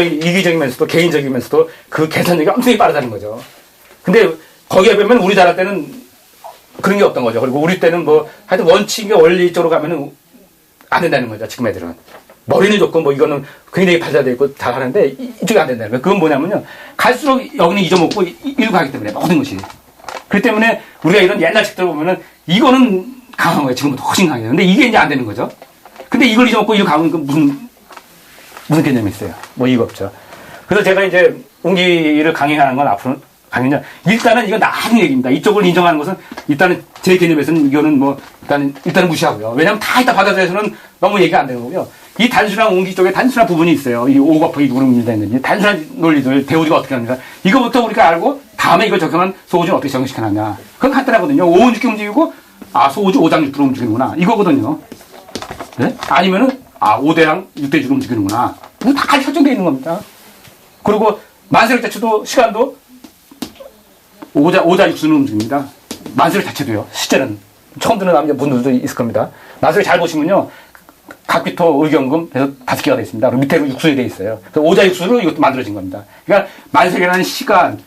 이기적이면서도 개인적이면서도 그 계산력이 엄청나게 빠르다는 거죠. 근데 거기에 보면 우리나라 때는 그런 게 없던 거죠. 그리고 우리 때는 뭐 하여튼 원칙과 원리 쪽으로 가면은 안 된다는 거죠. 지금 애들은. 머리는 좋고 뭐 이거는 굉장히 발달되어 있고 잘 하는데 이쪽이 안 된다는 거예요. 그건 뭐냐면요. 갈수록 여기는 잊어먹고 이리로 가기 때문에 모든 것이. 그렇기 때문에 우리가 이런 옛날 책들 보면은 이거는 강한 거예요. 지금보다 훨씬 강해요. 근데 이게 이제 안 되는 거죠. 근데 이걸 잊어먹고 이리로 가면 그 무슨 개념이 있어요? 뭐 이거 없죠. 그래서 제가 이제 옹기를 강행하는 건 앞으로 강행냐. 일단은 이건 나중 얘기입니다. 이쪽을 인정하는 것은 일단은 제 개념에서는 이거는 뭐 일단은 무시하고요. 왜냐하면 다 이따 받아들여서는 너무 얘기가 안 되는 거고요. 이 단순한 옹기 쪽에 단순한 부분이 있어요. 이 5 곱하기 6은 문제가 있는지 단순한 논리들 대우주가 어떻게 하는가. 이거부터 우리가 알고 다음에 이걸 적용한 소우주는 어떻게 적용시켜놨냐. 그건 간단하거든요. 5은 6개 움직이고 소우주 5장 6도로 움직이는구나. 이거거든요. 네? 아니면은 5대랑 6대주로 움직이는구나. 이거 다 설정되어 있는 겁니다. 그리고 만세력 자체도 시간도 5자 6수는 움직입니다. 만세력 자체도요. 실제는 처음 듣는 분들도 있을 겁니다. 만세력 잘 보시면요. 각기토 의경금 해서 5개가 되어 있습니다. 그리고 밑에로 육수에 되어 있어요. 그래서 5자 6수로 이것도 만들어진 겁니다. 그러니까 만세력이라는 시간,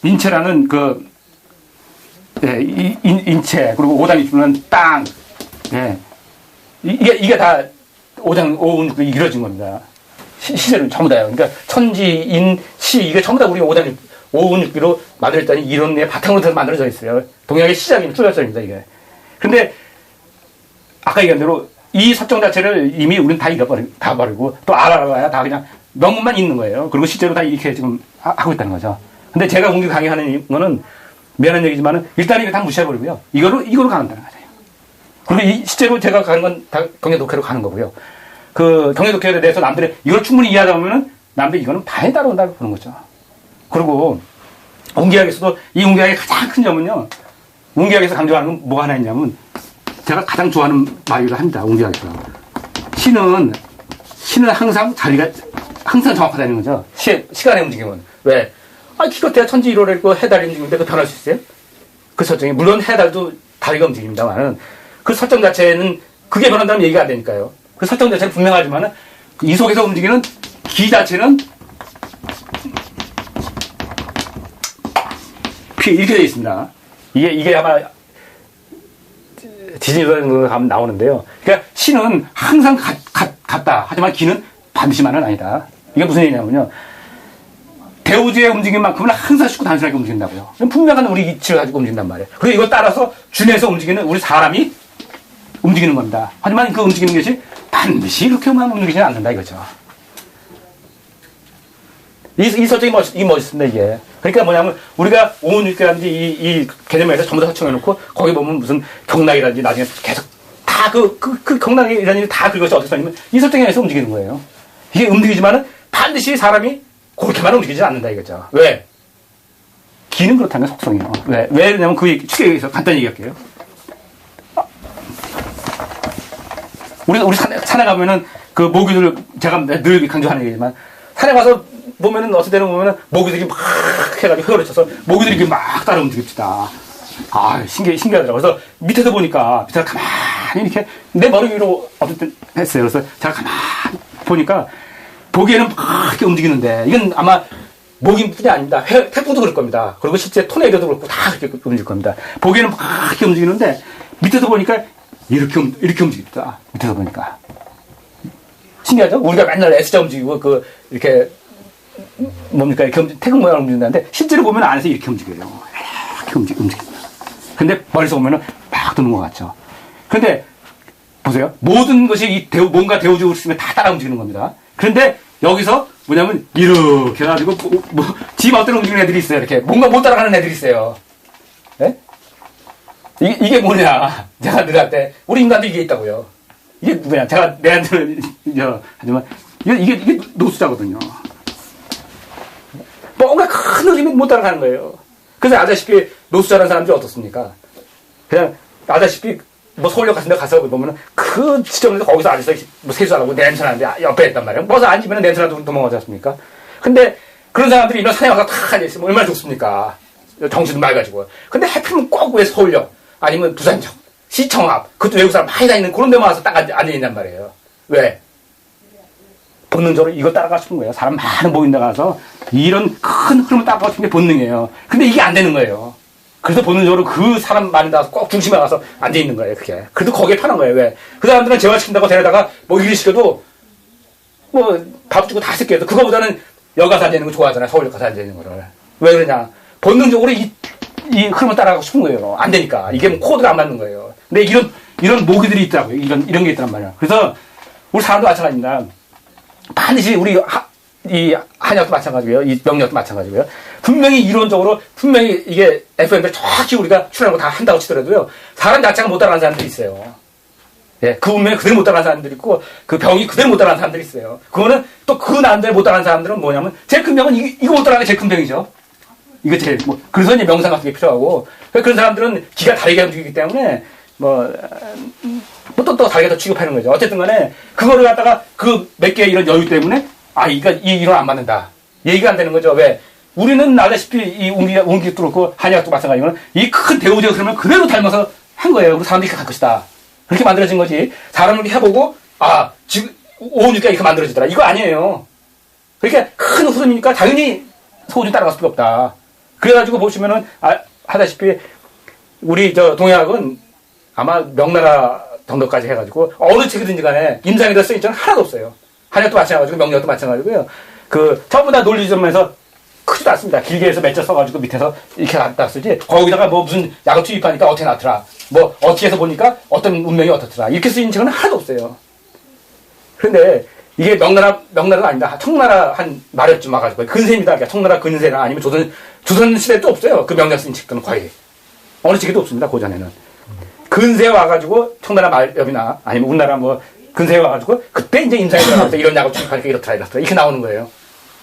인체라는 인체, 그리고 5장 6수는 땅, 이게 다 5장 5운 6이 이루어진 겁니다. 시제는 전부 다요. 그러니까 천지, 인, 시, 이게 전부 다 우리 5장 5운 6기로 만들었다니 이론의 바탕으로 만들어져 있어요. 동양의 시작입니다. 출발점입니다, 이게. 근데, 아까 얘기한 대로 이 설정 자체를 이미 우리는 다 버리고 또 알아봐야 다 그냥 명문만 있는 거예요. 그리고 실제로 다 이렇게 지금 하고 있다는 거죠. 근데 제가 공개 강의하는 거는 미안한 얘기지만은 일단 이거 다 무시해버리고요. 이거로 가는다는 거죠. 그리고 실제로 제가 가는 건 다 경제 독해로 가는 거고요. 그 경제 독해에 대해서 남들이 이걸 충분히 이해하다 보면은 남들이 이거는 반에 따라온다고 보는 거죠. 그리고 옹기학에서도 이 옹기학의 가장 큰 점은요. 옹기학에서 강조하는 건 뭐가 하나 있냐면 제가 가장 좋아하는 말을 합니다. 옹기학에서. 신은 항상 자리가 항상 정확하다는 거죠. 시간의 움직임은. 왜? 기껏해야 천지 1호를 있고 해달이 움직이는데 그 변할 수 있어요? 그 설정이. 물론 해달도 다리가 움직입니다만은 그 설정 자체는 그게 변한다는 얘기가 안 되니까요. 그 설정 자체는 분명하지만은 이 속에서 움직이는 기 자체는 이렇게 되어 있습니다. 이게 아마 디즈니랜드 가면 나오는데요. 그러니까 신은 항상 같다. 하지만 기는 반드시만은 아니다. 이게 무슨 얘기냐면요. 대우주의 움직임만큼은 항상 쉽고 단순하게 움직인다고요. 분명한 우리 이치를 가지고 움직인단 말이에요. 그리고 이걸 따라서 준해서 움직이는 우리 사람이 움직이는 겁니다. 하지만 그 움직이는 것이 반드시 이렇게만 움직이지는 않는다 이거죠. 이 설정이 멋있습니다, 이게. 그러니까 뭐냐면, 우리가 5운 6개라든지 이 개념에서 전부 다 설정해놓고, 거기 보면 무슨 경락이라든지 나중에 계속 다 그 경락이라든지 다 그것이 어떻게 써냐면, 이 설정에 의해서 움직이는 거예요. 이게 움직이지만은 반드시 사람이 그렇게만 움직이지 않는다 이거죠. 왜? 기는 그렇다는 속성이에요. 왜 그러냐면 그 축에 의해서 간단히 얘기할게요. 우리 산에 가면은 그 모기들, 제가 늘 강조하는 얘기지만, 산에 가서 보면은 어떤 때는 보면은 모기들이 막 해가지고 회오를 쳐서 모기들이 막 따라 움직입니다. 신기하더라고요. 그래서 밑에서 보니까 가만히 이렇게 내 머리 위로 어떤 때 했어요. 그래서 제가 가만히 보니까 보기에는 막 이렇게 움직이는데 이건 아마 모기뿐이 아닙니다. 태풍도 그럴 겁니다. 그리고 실제 토네이도도 그렇고 다 그렇게 움직일 겁니다. 보기에는 막 이렇게 움직이는데 밑에서 보니까 이렇게 움직입니다. 밑에서 보니까. 신기하죠? 우리가 맨날 S자 움직이고 이렇게 뭡니까? 이렇게 태극 모양을 움직인다는데 실제로 보면 안에서 이렇게 움직여요. 이렇게 움직입니다. 근데 멀리서 보면은 막 도는 것 같죠. 근데 보세요. 모든 것이 뭔가 대우적으로 쓰면 다 따라 움직이는 겁니다. 그런데 여기서 뭐냐면 이렇게 해가지고 지 마음대로 움직이는 애들이 있어요. 이렇게 뭔가 못 따라가는 애들이 있어요. 네? 이게 뭐냐? 제가 늘 할 때 우리 인간도 이게 있다고요. 이게 뭐냐? 제가 내한테는 하지만 이게 노수자거든요. 뭔가 큰 흐름이 못 따라가는 거예요. 그래서 아다시피 노수자라는 사람들이 어떻습니까? 그냥 아다시피 서울역 같은 데 가서 보면은 그 지점에서 거기서 앉아서 세수 안 하고 냄새 나는데 옆에 있단 말이에요. 뭐서 앉으면 냄새 나도 도망가지 않습니까? 근데 그런 사람들이 이런 산에 와서 탁 앉아있으면 얼마나 좋습니까? 정신도 맑아지고. 근데 하필이면 꼭 왜 서울역 아니면 부산역, 시청 앞, 그것도 외국 사람 많이 다니는 그런 데만 와서 딱 앉아있단 말이에요. 왜? 본능적으로 이거 따라가고 싶은 거예요. 사람 많은 모임 데 가서 이런 큰 흐름을 따라가고 싶은 게 본능이에요. 근데 이게 안 되는 거예요. 그래서 본능적으로 그 사람 많은 데 가서 꼭 중심에 가서 앉아 있는 거예요, 그게. 그래도 거기에 편한 거예요, 왜? 그 사람들은 재활시킨다고 데려다가 뭐 일 시켜도 뭐 밥 주고 다 시켜도 그거보다는 여기 가서 앉아 있는 거 좋아하잖아요, 서울 가서 앉아 있는 거를. 왜 그러냐? 본능적으로 이 흐름을 따라가고 싶은 거예요. 안 되니까. 이게 뭐 코드가 안 맞는 거예요. 근데 이런 모기들이 있더라고요. 이런 게 있단 말이에요. 그래서 우리 사람도 마찬가지입니다. 반드시 이 한약도 마찬가지고요. 이 명약도 마찬가지고요. 분명히 이론적으로 분명히 이게 FM을 정확히 우리가 출연하고 다 한다고 치더라도요. 사람 자체가 못 따라가는 사람들이 있어요. 예, 그 운명에 그대로 못 따라가는 사람들이 있고 그 병이 그대로 못 따라가는 사람들이 있어요. 그거는 또 그 난대에 못 따라가는 사람들은 뭐냐면 제일 큰 병은 이거 못 따라가는 게 제일 큰 병이죠. 이거 제일 그래서 이제 명상 같은 게 필요하고 그런 사람들은 기가 다르게 움직이기 때문에 또 다르게 더 취급하는 거죠. 어쨌든 간에 그거를 갖다가 그 몇 개의 이런 여유 때문에 이 이론 안 맞는다. 얘기가 안 되는 거죠. 왜? 우리는 알다시피 이 운기도 그렇고 한의학도 마찬가지고는 이 큰 대우제의 흐름을 그대로 닮아서 한 거예요. 그리고 사람들이 이렇게 갈 것이다. 그렇게 만들어진 거지. 사람을 이렇게 해보고 지금 5, 6가 이렇게 만들어지더라. 이거 아니에요. 그러니까 큰 흐름이니까 당연히 소주 따라갈 수밖에 없다. 그래가지고 보시면은 하다시피 우리 동의학은 아마 명나라 정도까지 해가지고 어느 책이든지 간에 임상에다 쓰인 적은 하나도 없어요. 한약도 마찬가지고 명약도 마찬가지고요. 전부 다 논리점에서 크지도 않습니다. 길게 해서 몇 자 써가지고 밑에서 이렇게 갖다 쓰지. 거기다가 무슨 약을 투입하니까 어떻게 나더라. 어떻게 해서 보니까 어떤 운명이 어떻더라. 이렇게 쓰인 책은 하나도 없어요. 그런데 이게 명나라가 아니다. 청나라 한 말엽쯤 와가지고 근세입니다. 그러니까 청나라 근세나 아니면 조선 시대도 없어요. 그 명약 쓰인 책들은 거의 어느 책에도 없습니다. 그 전에는 근세 와가지고 청나라 말엽이나 아니면 우리나라 근세에 와가지고 그때 이제 임상에 들어가서 이런 약을 투입하니까 이렇더라 이렇게 나오는 거예요.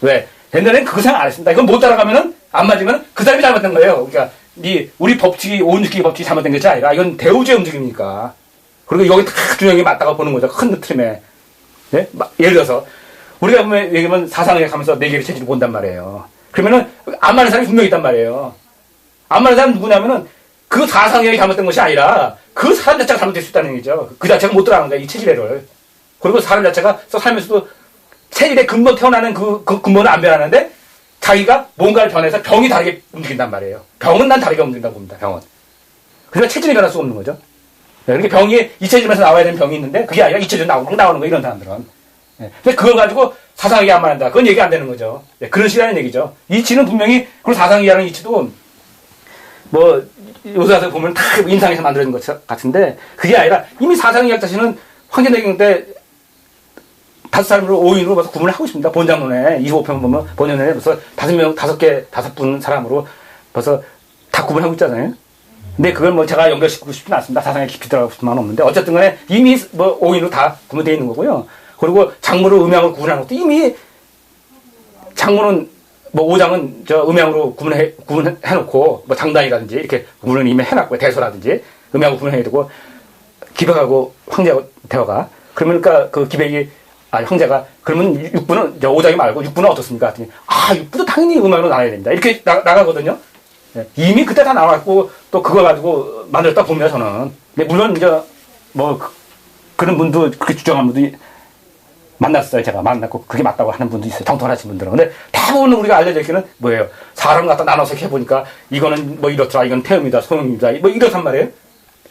왜? 옛날에는 그거 생각 안 했습니다. 이건 못 따라가면은 안 맞으면 그 사람이 잘못된 거예요. 그러니까 우리 법칙이 5,6기 법칙이 잘못된 것이 아니라 이건 대우제 움직임이니까. 그리고 여기 다 균형이 맞다가 보는 거죠. 큰 틀에. 네? 예를 들어서 우리가 보면 얘기하면 사상의학 하면서 네 개의 체질을 본단 말이에요. 그러면은 안 맞는 사람이 분명히 있단 말이에요. 안 맞는 사람은 누구냐면은 그 사상의학이 잘못된 것이 아니라 그 사람 자체가 잘못될 수 있다는 얘기죠. 그 자체가 못 들어가는 거야, 이 체질애를. 그리고 사람 자체가 살면서도 체질의 근본 태어나는 그 근본을 안 변하는데 자기가 뭔가를 변해서 병이 다르게 움직인단 말이에요. 병은 난 다르게 움직인다고 봅니다, 병은. 그래서 체질이 변할 수가 없는 거죠. 그렇게 병이 이 체질에서 나와야 되는 병이 있는데 그게 아니라 이 체질로 나오는 거, 이런 사람들은. 근데 그걸 가지고 사상의학이 안 맞는다. 그건 얘기 안 되는 거죠. 그런 식이라는 얘기죠. 이치는 분명히, 그리고 사상의학이라는 이치도 요새 와서 보면 다 인상에서 만들어진 것 같은데 그게 아니라 이미 사상의학 자신은 황제내경 때 5사람으로 5인으로 벌써 구분을 하고 있습니다. 본장론에 25편 보면 본장론에 벌써 5분 사람으로 벌써 다 구분하고 있잖아요. 근데 그걸 제가 연결시키고 싶지는 않습니다. 사상에 깊이 들어가고 싶은 마음은 없는데 어쨌든 간에 이미 5인으로 다 구분되어 있는 거고요. 그리고 장문으로 음양을 구분하는 것도 이미 장문은 오장은 음양으로 구분해놓고 장단이라든지 이렇게 구분을 이미 해놨고요. 대소라든지 음양으로 구분해야 되고 기백하고 황제하고 대화가 그러니까 그 기백이 형제가 그러면 6부는 오장이 말고 6부는 어떻습니까? 그랬더니 6부도 당연히 음악으로 나눠야 된다. 이렇게 나가거든요. 이미 그때 다 나왔고 또 그거 가지고 만들었다 봅니다, 저는. 근데 물론 그런 분도 그렇게 주장하는 분도 만났어요. 제가 만났고 그게 맞다고 하는 분도 있어요. 정통하신 분들은. 근데 대부분 우리가 알려져 있기는 뭐예요? 사람 갖다 나눠서 해보니까 이거는 이렇더라. 이건 태음이다, 소음이다. 이렇단 말이에요.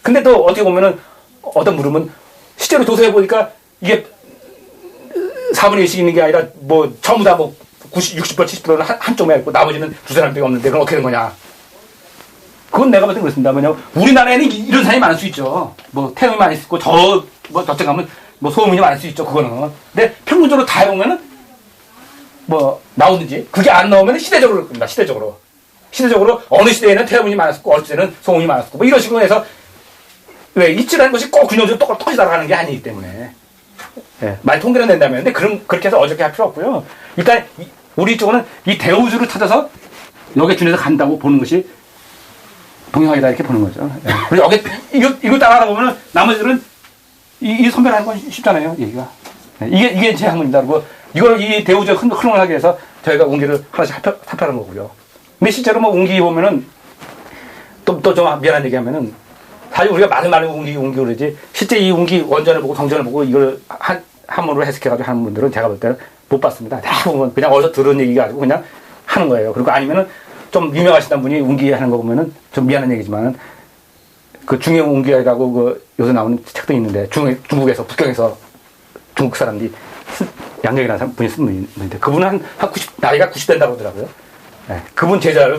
근데 또 어떻게 보면은 어떤 물음은 실제로 조사해보니까 이게 4분의 1씩 있는 게 아니라 전부 다 60%, 70%는 한쪽만 있고 나머지는 두 사람밖에 없는데 그건 어떻게 된 거냐. 그건 내가 봤을 때 그렇습니다. 우리나라에는 이런 사람이 많을 수 있죠. 태음이 많이 있고 저쪽 가면 소음이 많을 수 있죠. 그거는. 근데 평균적으로 다 해보면은 나오든지 그게 안 나오면 시대적으로 그럽니다. 시대적으로 어느 시대에는 태음이 많았고 어느 시대에는 소음이 많았고 이런 식으로 해서 왜 이치라는 것이 꼭 균형적으로 똑같이 나가는 게 아니기 때문에. 많이 통계를 낸다면. 근데 그렇게 해서 어저께 할 필요 없고요. 일단, 우리 쪽은 이 대우주를 찾아서 여기에 준해서 간다고 보는 것이 동영학이다, 이렇게 보는 거죠. 그리고 여기, 이거 따라가다 보면 나머지들은 이 선별하는 건 쉽잖아요, 얘기가. 이게 제 학문입니다. 그리고 이 대우주의 흐름을 하기 위해서 저희가 운기를 하나씩 살펴는 거고요. 근데 실제로 운기 보면은 또 좀 미안한 얘기 하면은 사실 우리가 많은 운기 그러지 실제 이 운기 원전을 보고 정전을 보고 이걸 한문으로 해석해가지고 하는 분들은 제가 볼 때는 못 봤습니다. 대부분 그냥 어디서 들은 얘기가 아니고 그냥 하는 거예요. 그리고 아니면은 좀 유명하시던 분이 운기하는 거 보면은 좀 미안한 얘기지만은 그 중형 운기라고 그 요새 나오는 책도 있는데 중국에서 북경에서 중국 사람들이 양력이라는 분이 쓴 분인데 그분은 한 90, 나이가 90 된다고 하더라고요. 네, 그분 제자를